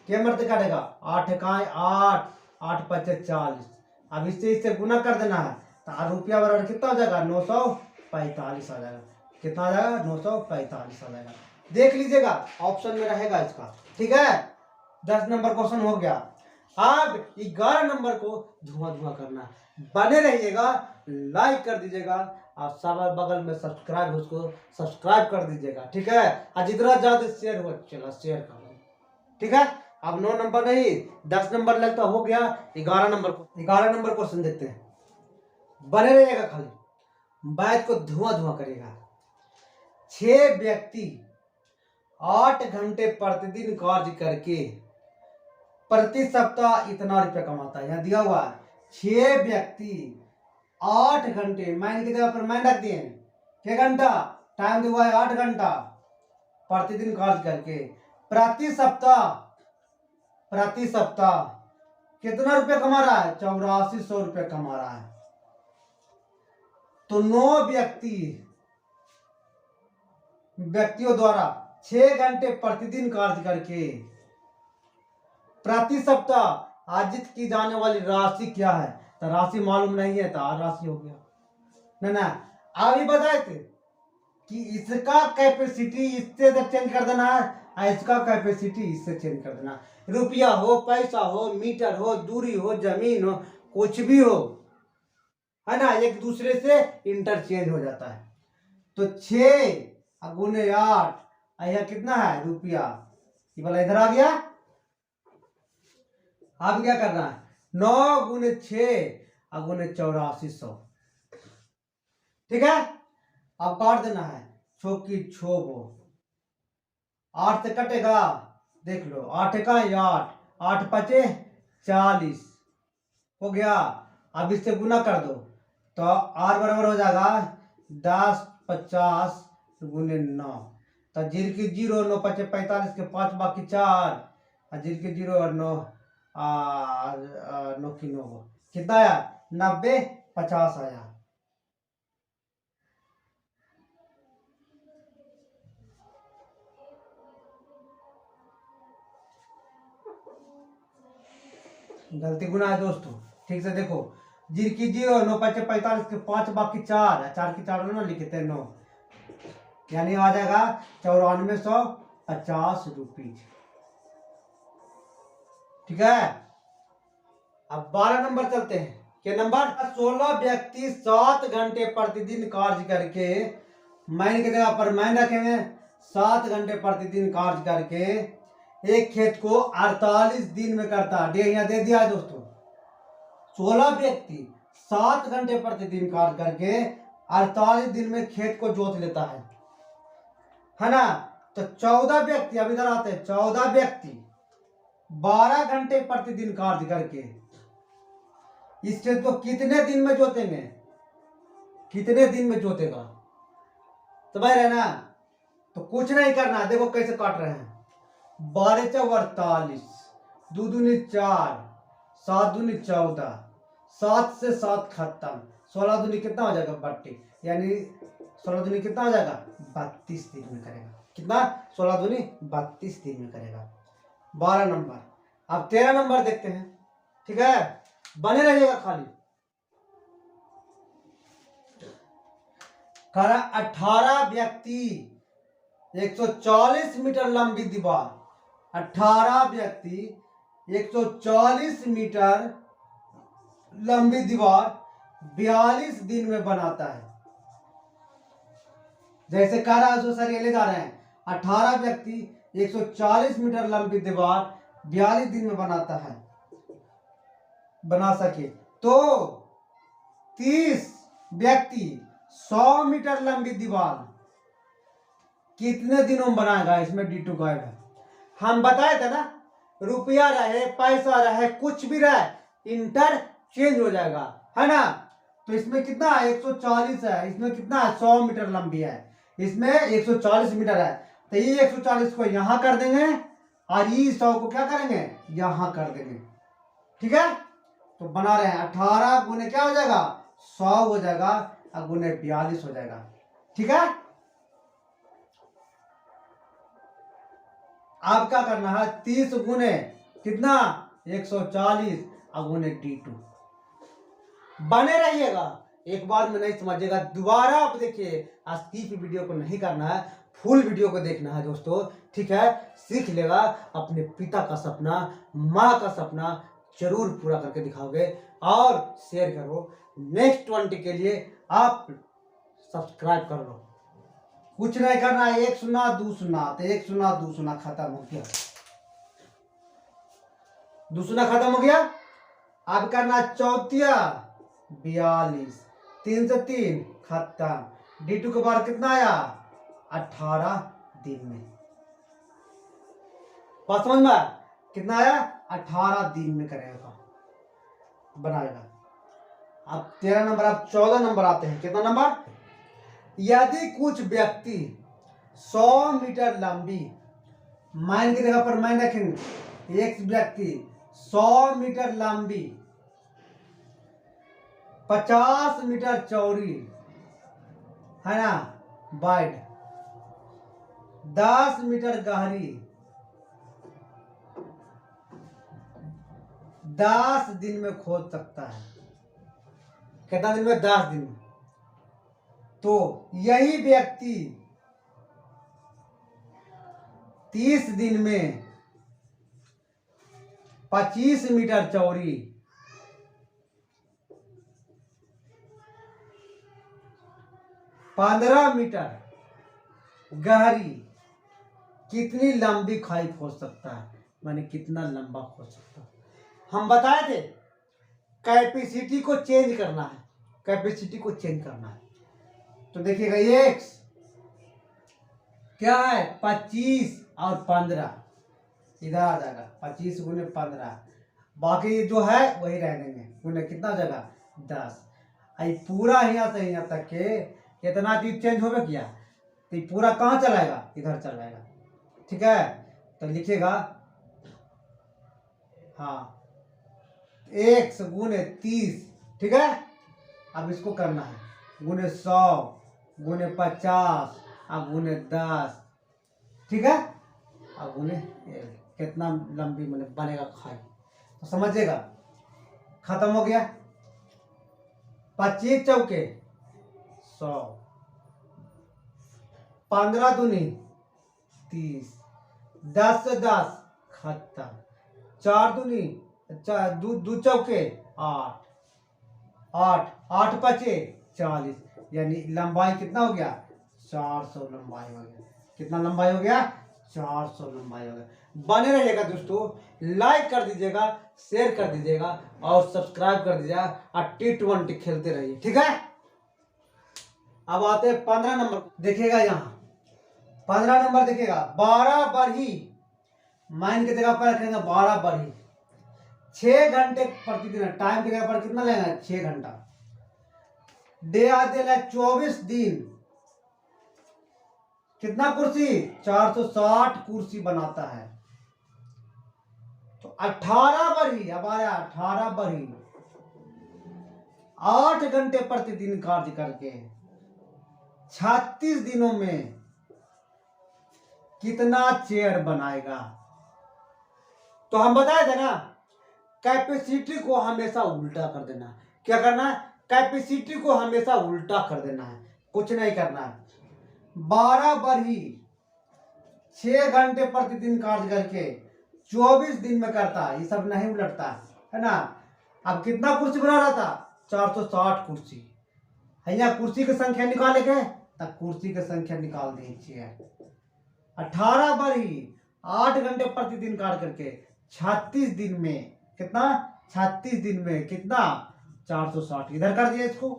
क्या मरते काटेगा 8 इकाई 8, 8 पचे 40। अब इससे गुना कर देना है तो रुपया बराबर कितना हो जाएगा 945 आ जाएगा। कितना आ जाएगा 945 आ जाएगा। देख लीजिएगा ऑप्शन में रहेगा इसका। ठीक है। 10 नंबर क्वेश्चन हो गया। अब 11 नंबर को धुआं करना। बने रहिएगा, लाइक कर दीजिएगा और सब बगल में सब्सक्राइब, उसको सब्सक्राइब कर दीजिएगा। ठीक है। और जितना ज्यादा शेयर हो चला शेयर कर लो। ठीक है। अब 9 नंबर नहीं 10 नंबर लगता हो गया। 11 नंबर क्वेश्चन देखते हैं। बने रहिएगा, खाली बैठ को धुआं करेगा। 6 व्यक्ति 8 घंटे प्रतिदिन कार्य करके प्रति सप्ताह इतना रुपया कमाता है। यहाँ दिया हुआ है 6 व्यक्ति 8 घंटे, माइन की जगह पर माइन रख दिए, 6 घंटा टाइम दिया हुआ है, 8 घंटा प्रतिदिन कार्य करके प्रति सप्ताह कितना रुपया कमा रहा है 8400 रुपया कमा रहा है। तो 9 व्यक्तियों द्वारा 6 घंटे प्रतिदिन कार्य करके प्रति सप्ताह अर्जित की जाने वाली राशि क्या है। तो राशि मालूम नहीं है तो आर राशि हो गया ना। अभी बताए थे कि इसका कैपेसिटी इससे चेंज कर देना है, इसका कैपेसिटी इससे चेंज कर देना। रुपया हो, पैसा हो, मीटर हो, दूरी हो, जमीन हो, कुछ भी हो, है ना, एक दूसरे से इंटरचेंज हो जाता है। तो 6 गुने 8 यह कितना है रुपया, ये वाला इधर आ गया। अब क्या करना है 9 गुने 6 गुने 8400। ठीक है। अब काट देना है, छोकी छोबो 8 से कटेगा, देख लो 8 का 8, 8 पचे 40 हो गया। अब इससे गुना कर दो तो आर बराबर हो जाएगा 10 50 गुने 9। तो 0 की 0, 9 पचे 45 के 5 बाकी 4, 0 की 0 और 9 9 की 9 कितना आया 90 50 आया। गलती गुना है दोस्तों, ठीक से देखो। 0 की 0, 9 पचे 45 के 5 बाकी 4, 4 की 4 ना लिखते 9, यानी आ जाएगा 9450 रुपीज। ठीक है। अब 12 नंबर चलते हैं। क्या नंबर 16 व्यक्ति 7 घंटे प्रतिदिन कार्य करके, मैन की जगह पर मैन रखेंगे, 7 घंटे प्रतिदिन कार्य करके एक खेत को 48 दिन में करता है। यहाँ दे दिया है दोस्तों। 16 व्यक्ति 7 घंटे प्रतिदिन कार्य करके 48 दिन में खेत को जोत लेता है ना। तो 14 व्यक्ति, अब इधर आते हैं, 14 व्यक्ति 12 घंटे प्रतिदिन कार्य करके इस खेत को कितने दिन में जोतेंगे, कितने दिन में जोतेगा समझ रहे ना। तो कुछ नहीं करना, देखो कैसे काट रहे हैं। 12 × 48, 2 दूनी 4, 7 दूनी 14, 7 से 7 खत्म, 16 दूनी कितना हो जाएगा 32, यानी 16 दूनी कितना हो जाएगा 32 दिन में करेगा। कितना 16 दूनी 32 दिन में करेगा। 12 नंबर अब 13 नंबर देखते हैं, ठीक है, बने रहिएगा खाली। कह रहा 18 व्यक्ति 140 मीटर लंबी दीवार, 18 व्यक्ति 140 मीटर लंबी दीवार 42 दिन में बनाता है। जैसे कह रहा है सर ये ले जा रहे हैं, 18 व्यक्ति 140 मीटर लंबी दीवार 42 दिन में बनाता है, बना सके तो 30 व्यक्ति 100 मीटर लंबी दीवार कितने दिनों में बनाएगा? इसमें D2 गायब है। हम बताए थे ना, रुपया रहे पैसा रहे कुछ भी रहे इंटरचेंज हो जाएगा, है ना। तो इसमें कितना है? 140 है, इसमें कितना है? 100 मीटर लंबी है, इसमें 140 मीटर है। तो ये 140 को यहां कर देंगे और ये 100 को क्या करेंगे? यहां कर देंगे, ठीक है। तो बना रहे हैं 18 गुने क्या हो जाएगा? 100 हो जाएगा और गुने 42 हो जाएगा, ठीक है। आप क्या करना है? 30 गुने कितना? 140 और गुने D2। बने रहिएगा, एक बार में नहीं समझिएगा, दोबारा आप देखिए। स्किप वीडियो को नहीं करना है, फुल वीडियो को देखना है दोस्तों, ठीक है। सीख लेगा, अपने पिता का सपना, माँ का सपना जरूर पूरा करके दिखाओगे। और शेयर करो, नेक्स्ट 20 के लिए आप सब्सक्राइब कर लो। कुछ नहीं करना है, 1 सुना 2 सुना, तो 1 सुना 2 सुना खत्म हो गया, 2 सुना खत्म हो गया। अब करना 34 42, 3 से 3 खत्म। D2 के बाद कितना आया? 18 दिन में। बात समझ में? कितना आया? 18 दिन में करेगा, बनाएगा। अब 13 नंबर, अब 14 नंबर आते हैं। कितना नंबर? यदि कुछ व्यक्ति 100 मीटर लंबी, माइन की जगह पर माइन रखेंगे, एक व्यक्ति 100 मीटर लंबी 50 मीटर चौड़ी, है ना, वाइड 10 मीटर गहरी 10 दिन में खोद सकता है। कितना दिन में? 10 दिन में। तो यही व्यक्ति 30 दिन में 25 मीटर चौड़ी 15 मीटर गहरी कितनी लंबी खाई खोद सकता है? माने कितना लंबा खोद सकता है? हम बताए थे कैपेसिटी को चेंज करना है, कैपेसिटी को चेंज करना है। तो देखिएगा x क्या है? 25 और 15 इधर आ जाएगा, 25 गुने 15, बाकी जो है वही रह देंगे, गुने कितना हो जाएगा? 10। आई पूरा यहाँ से यहाँ तक के कितना चीज चेंज हो गया, तो पूरा कहाँ चलाएगा? इधर चलाएगा, ठीक है। तो लिखिएगा हाँ x गुने 30, ठीक है। अब इसको करना है गुने 100 गुने 50 और गुने 10, ठीक है। अब गुने कितना लंबी मैंने बनेगा खाई, तो समझिएगा। खत्म हो गया। 25 चौके 100, 15 दूनी 30, 10 से 10 खत्म, 4 दूनी 2 चौके 8, 8 पचे 40, यानी लंबाई कितना हो गया? 400 लंबाई हो गया। कितना लंबाई हो गया? 400 लंबाई हो गया। बने रहिएगा दोस्तों, लाइक कर दीजिएगा, शेयर कर दीजिएगा और सब्सक्राइब कर दीजिएगा और T20 खेलते रहिए, ठीक है। अब आते हैं 15 नंबर, देखिएगा यहाँ 15 नंबर देखिएगा, 12 बरही, माइन की जगह पर रखेंगे 12 बरही, 6 घंटे प्रतिदिन, टाइम की जगह पर कितना लेना? 6 घंटा। डे आते 24 दिन, कितना कुर्सी? 460 कुर्सी बनाता है। तो 18 बरही, अब आया 18 बरही, 8 घंटे प्रतिदिन कार्य करके 36 दिनों में कितना चेयर बनाएगा? तो हम बताए थे ना, कैपेसिटी को हमेशा उल्टा कर देना है। क्या करना है? कैपेसिटी को हमेशा उल्टा कर देना है, कुछ नहीं करना है। 12 बरही 6 घंटे प्रतिदिन कार्य करके 24 दिन में करता है, ये सब नहीं उलटता है ना। अब कितना कुर्सी बना रहा था? 460 कुर्सी है। यहाँ कुर्सी की संख्या निकाले गए, तब कुर्सी की संख्या निकाल दीजिए। 18 बरही 8 घंटे प्रतिदिन कार्य करके 36 दिन में कितना? 36 दिन में कितना? 460। इधर कर दिया इसको।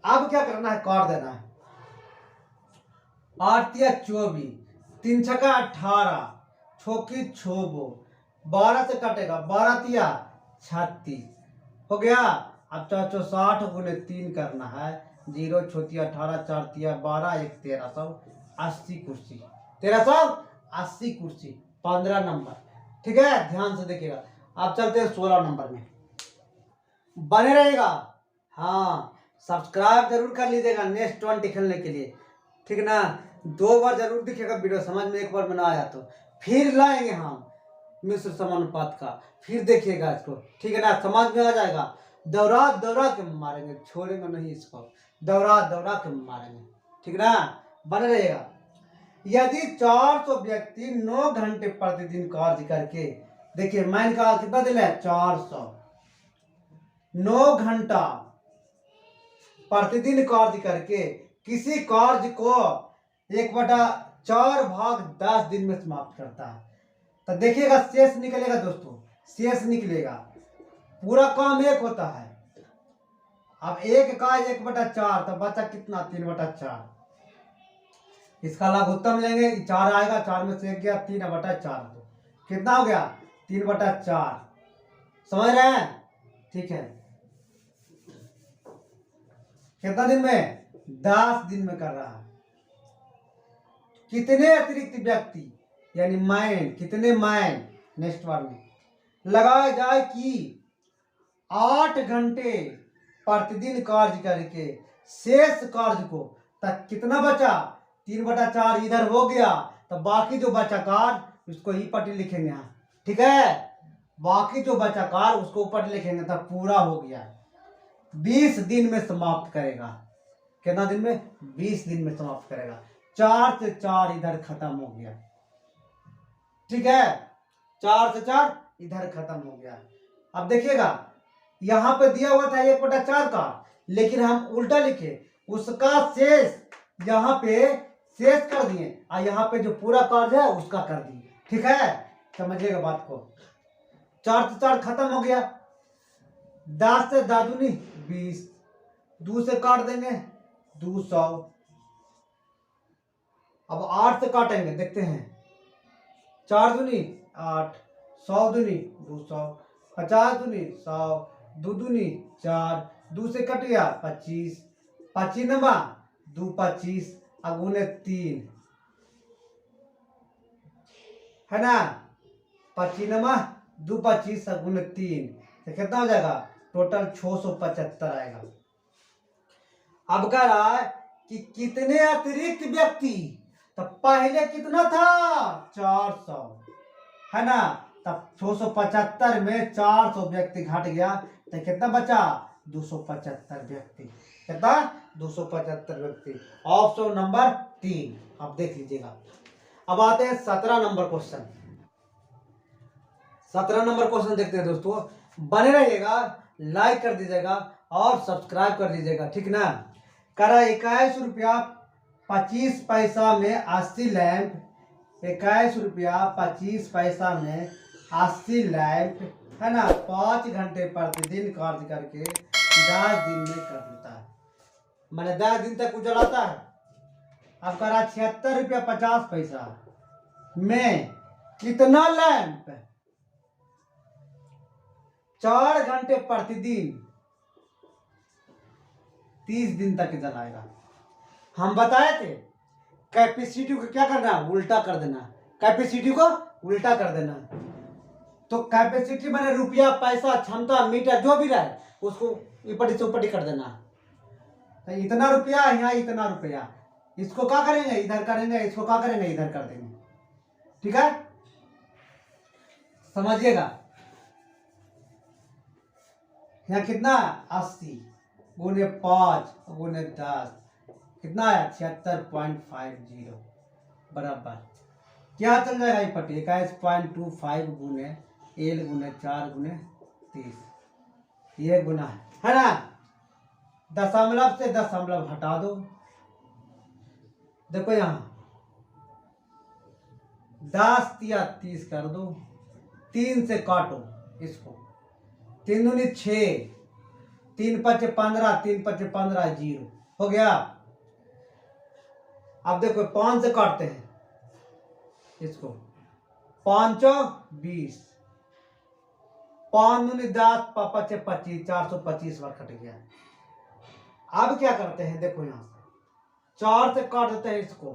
अब क्या करना है? काट देना है। 8 या 24, 3 छक्का 18, छोकी छोबो, 12 से कटेगा, 12 तिया 36 हो गया। अब 460 गुने 3 करना है। 0 छोती 18, 4 तिया 12, 1 1380 कुर्सी, 1380 कुर्सी, 15 नंबर। ठीक है, ध्यान से देखिएगा। अब चलते हैं 16 नंबर में। बने रहेगा। हाँ, सब्सक्राइब जरूर कर लीजिएगा नेक्स्ट 20 खेलने के लिए। ठीक है ना, 2 बार जरूर दिखेगा वीडियो, समझ में एक बार में ना आया तो फिर लाएंगे हम मिश्र समानुपात का, फिर देखिएगा इसको। ठीक है ना, समझ में आ जाएगा। दौरा दौरा के मारेंगे, छोड़ेंगे नहीं इसको, दौरा दौरा के मारेंगे। ठीक ना, बने रहेगा। यदि 400 व्यक्ति 9 घंटे प्रतिदिन कार्य करके, देखिए मैंने कहा कितना दिन है? 400। 9 घंटा प्रतिदिन कार्य करके किसी कार्य को 1/4 भाग 10 दिन में समाप्त करता है, तो देखिएगा शेष निकलेगा दोस्तों, शेष निकलेगा। पूरा काम एक होता है। अब एक का 1/4, तो बचा कितना? 3/4। इसका लघुत्तम लेंगे, 4 आएगा, 4 में से 1 गया, 3/4 कितना हो गया? 3/4। समझ रहे हैं? ठीक है, कितना दिन में? 10 दिन में कर रहा है। कितने अतिरिक्त व्यक्ति यानी मैन, कितने मैन नेक्स्ट बार में लगाया जाए कि 8 घंटे प्रतिदिन कार्य करके शेष कार्य को, तक कितना बचा? 3/4 इधर हो गया, तो बाकी जो बचा कार्य उसको ही पट्टी लिखेंगे यहाँ। ठीक है, बाकी जो बचा कार्य उसको ऊपर लिखेंगे, तब पूरा हो गया। 20 दिन में समाप्त करेगा। कितना दिन में? 20 दिन में समाप्त करेगा। 4 से 4 इधर खत्म हो गया। ठीक है, 4 से 4 इधर खत्म हो गया। अब देखिएगा, यहां पे दिया हुआ था 1/4 का, लेकिन हम उल्टा लिखे, उसका शेष यहाँ पे शेष कर दिए, और यहाँ पे जो पूरा कार्य है उसका कर दिए। ठीक है, समझिएगा बात को। 4 से 4 खत्म हो गया। 10 से 10 दूनी 20, 2 से काट देंगे 200। अब 8 से काटेंगे, देखते हैं। 4 दूनी 8, 100 दूनी 200, 50 दूनी 100, 2 दूनी 4, 2 से कट गया 25, 25 नंबर 2 25 अगुने 3 है ना। 25 नंबर 2 25 अगुने 3, तो कितना हो जाएगा? टोटल 675 आएगा। अब कह रहा है कि कितने अतिरिक्त व्यक्ति, तो पहले कितना था? 400 है ना, तब 675 में 400 व्यक्ति घट गया, तो कितना बचा? 275 व्यक्ति। कितना? 275 व्यक्ति। ऑप्शन नंबर 3 आप देख लीजिएगा। अब आते हैं 17 नंबर क्वेश्चन। 17 नंबर क्वेश्चन देखते हैं दोस्तों, बने रहिएगा, लाइक कर दीजिएगा और सब्सक्राइब कर दीजिएगा। ठीक ना। करा 21 रुपया 25 पैसा में 80 लैंप, 21 रुपया 25 पैसा में 80 लैंप है ना, 5 घंटे प्रतिदिन कार्य करके 10 दिन में कर देता है, मैंने 10 दिन तक उजलाता है। अब करा 76 रुपया 50 पैसा में कितना लैंप 4 घंटे प्रतिदिन 30 दिन तक जलाएगा। हम बताए थे कैपेसिटी को क्या करना है? उल्टा कर देना। कैपेसिटी को उल्टा कर देना। तो कैपेसिटी मैंने रुपया, पैसा, क्षमता, मीटर जो भी रहे उसको ऊपर से ऊपर कर देना। तो इतना रुपया, यहाँ इतना रुपया, इसको क्या करेंगे? इधर करेंगे, इसको क्या करेंगे? इधर कर देंगे। ठीक है, समझिएगा। यहाँ कितना 80 गुने 5 गुने 10 कितना आया 76.50 बराबर क्या चल जाएगा ये पट्टी 21.25 गुने एल गुने 4 गुने 30 ये गुना है ना। दशमलव से दशमलव हटा दो। देखो यहाँ 10 या 30 कर दो। 3 से काटो इसको। 3 दूनी 6 3 5 15 3 5 15 0 हो गया। अब देखो 5 से काटते हैं इसको। 5 20 5 दूनी 10 5 25 425 बार कट गया। अब क्या करते हैं देखो यहां से 4 से काट देते हैं इसको।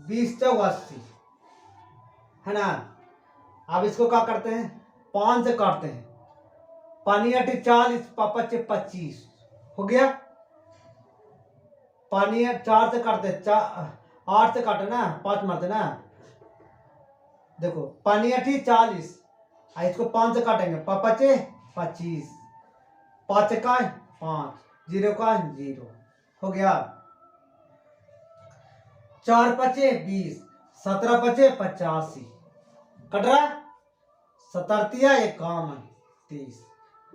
20 चौ 80 है ना। अब इसको क्या करते हैं 5 से काटते हैं। 5 8 40 5 25 हो गया। 5 4 से काटते 8 से काटे ना 5 मारते ना। देखो 5 8 40 इसको 5 से काटेंगे 5 25 5 का 5 0 का 0 हो गया। 4 5 20 17 5 85 कट रहा 77 51 30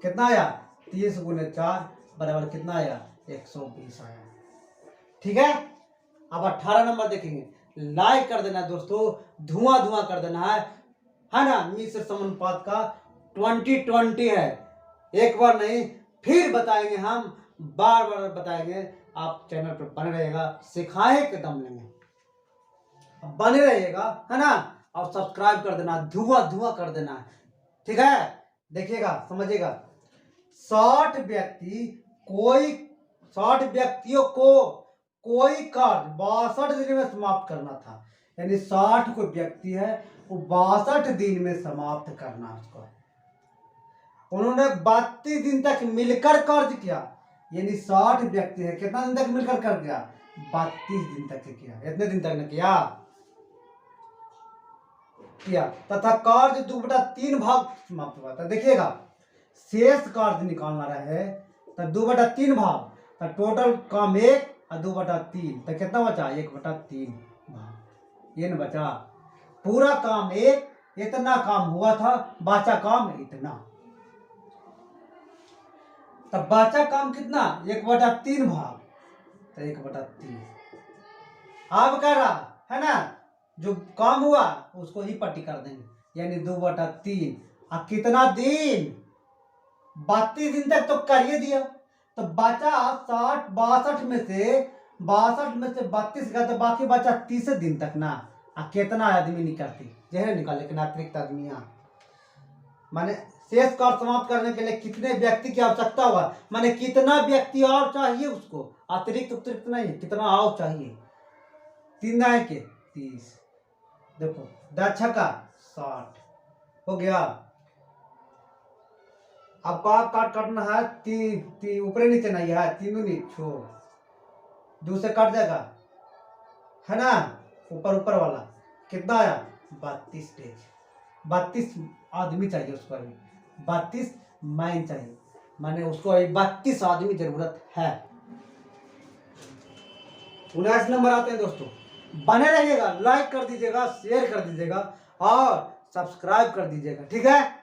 कितना आया 30 गुने 4 बराबर कितना आया 120 आया। ठीक है। अब 18 नंबर देखेंगे। लाइक कर देना दोस्तों धुआं धुआं कर देना है ना। मिश्र समानुपात का 2020 है। एक बार नहीं फिर बताएंगे हम बार बार बताएंगे। आप चैनल पर बने रहिएगा सिखाए के दम लेंगे बने रहिएगा है ना। और सब्सक्राइब कर देना धुआं धुआं कर देना है। ठीक है। देखिएगा समझिएगा 60 व्यक्तियों को कोई कार्य 62 दिन में समाप्त करना था। यानी 60 कोई व्यक्ति है वो 62 दिन में समाप्त करना उसको। उन्होंने 32 दिन तक मिलकर कार्य किया। यानी 60 व्यक्ति है कितना दिन तक मिलकर कर किया 32 दिन तक किया। इतने दिन तक ने किया तथा कार्य 2/3 भाग समाप्त हुआ था। देखिएगा शेष कार्य निकालना रहे तो 2/3 भाग तो टोटल काम 1 और 2/3 तो कितना बचा 1/3 भाग ये न बचा। पूरा काम 1 इतना काम हुआ था बचा काम इतना। तब बचा काम कितना 1/3 भाग तो 1/3 अब कर रहा है ना। जो काम हुआ उसको ही पट्टी कर देंगे यानी 2/3। अब कितना दिन 32 दिन तक तो कर ही दिया। तो बचा 62 में से 32 का तो बाकी बचा 30 दिन तक ना। कितना आदमी निकलती जहर निकाले लेकिन अतिरिक्त आदमी माने शेष कार्य समाप्त करने के लिए कितने व्यक्ति की आवश्यकता हुआ माने कितना व्यक्ति और चाहिए उसको अतिरिक्त नहीं कितना और चाहिए 3 दाएं के 30 देखो 10 का 60 हो गया। अब काट काटना है 3 ऊपर नीचे नहीं है 3 दूनी 6 2 से काट जाएगा है ना। ऊपर वाला कितना आया 32 डेज 32 आदमी चाहिए उसको। 32 मैन चाहिए माने उसको 32 आदमी जरूरत है। 19 नंबर आते हैं दोस्तों। बने रहिएगा लाइक कर दीजिएगा शेयर कर दीजिएगा और सब्सक्राइब कर दीजिएगा। ठीक है।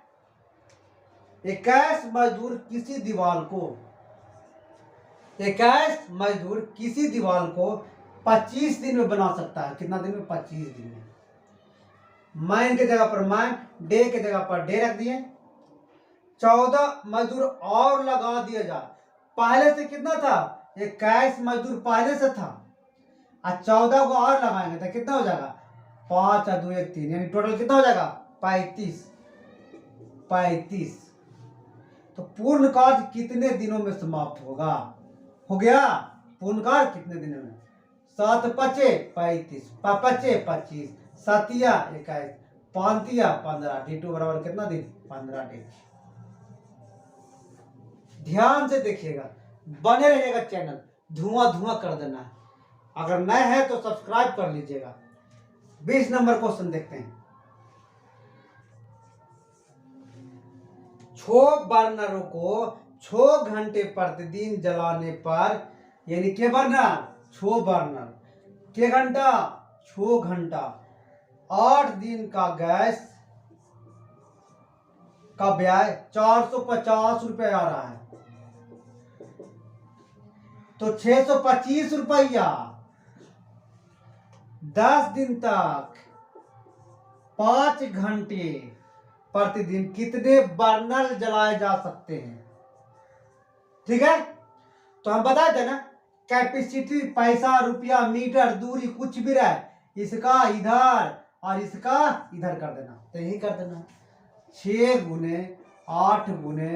21 मजदूर किसी दीवार को 25 दिन में बना सकता है। कितना दिन में 25 दिन में। मैन के जगह पर मैन डे के जगह पर डे रख दिए। 14 मजदूर और लगा दिया जाए। पहले से कितना था 21 मजदूर पहले से था और 14 को और लगाएंगे तो कितना हो जाएगा 5 और 2 1 3 यानी टोटल कितना हो जाएगा 35। तो पूर्ण कार्य कितने दिनों में समाप्त होगा हो गया। पूर्ण कार्य कितने दिनों में 7 5 35 5 25 7 21 5 15 D2 बराबर कितना दिन 15 दिन। ध्यान से देखिएगा बने रहिएगा चैनल धुआं धुआं कर देना है। अगर नए हैं तो सब्सक्राइब कर लीजिएगा। 20 नंबर क्वेश्चन देखते हैं। 6 बर्नरों को 6 घंटे प्रतिदिन जलाने पर, यानी के बर्नर 6 बर्नर, के घंटा 6 घंटा, 8 दिन का गैस का व्यय 450 रुपये आ रहा है। तो 625 रुपया 10 दिन तक 5 घंटे प्रतिदिन कितने बर्नर जलाए जा सकते हैं। ठीक है, तो हम बताए थे ना, कैपेसिटी पैसा रुपया मीटर दूरी कुछ भी रहे, इसका इधर और इसका इधर कर देना, तो यही कर देना। 6 गुने 8 गुने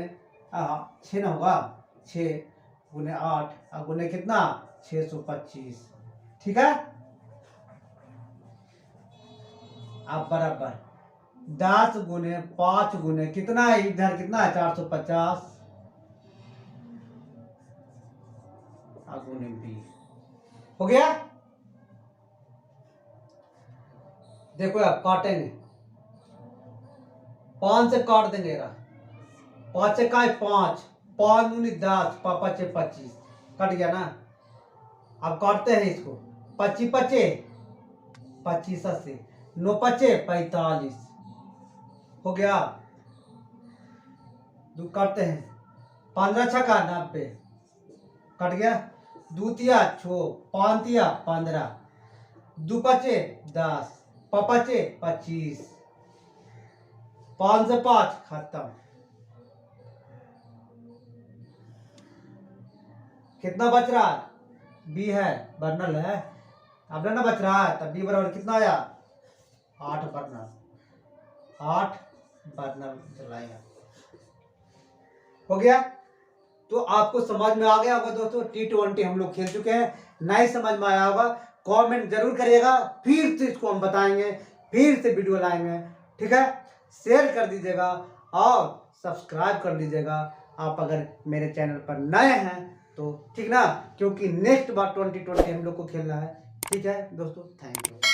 6 ना होगा, 6 गुने 8 और गुने कितना 625। ठीक है, अब बराबर 10 गुने 5 गुने कितना है, इधर कितना है 450 और गुने 20 हो गया। देखो आप काटेंगे, 5 से काट देंगे, 5 से का 5, 5 दूनी 10, 5 से 25 कट गया ना। अब काटते हैं इसको, 25 पचे 25 से 9 पचे 45 हो गया। दो काटते हैं, 15 छक्का 90 कट गया। 2 तिया 6, 5 तिया 15, 2 पचे 10, 5 पचे 25, 5 से 5 खत्म। कितना बच रहा है, बी है, बर्नल है, अब ना बच रहा है, तब बी बराबर कितना आया 8 बर्नल, 8 बर्नल जलाएगा। हो गया, तो आपको समझ में आ गया होगा दोस्तों। T20 हम लोग खेल चुके हैं, नहीं समझ में आया होगा कमेंट जरूर करिएगा, फिर से इसको हम बताएंगे, फिर से वीडियो लाएंगे। ठीक है, शेयर कर दीजिएगा और सब्सक्राइब कर लीजिएगा आप अगर मेरे चैनल पर नए हैं तो, ठीक ना, क्योंकि नेक्स्ट बार 2020 हम लोग को खेलना है। ठीक है दोस्तों, थैंक यू।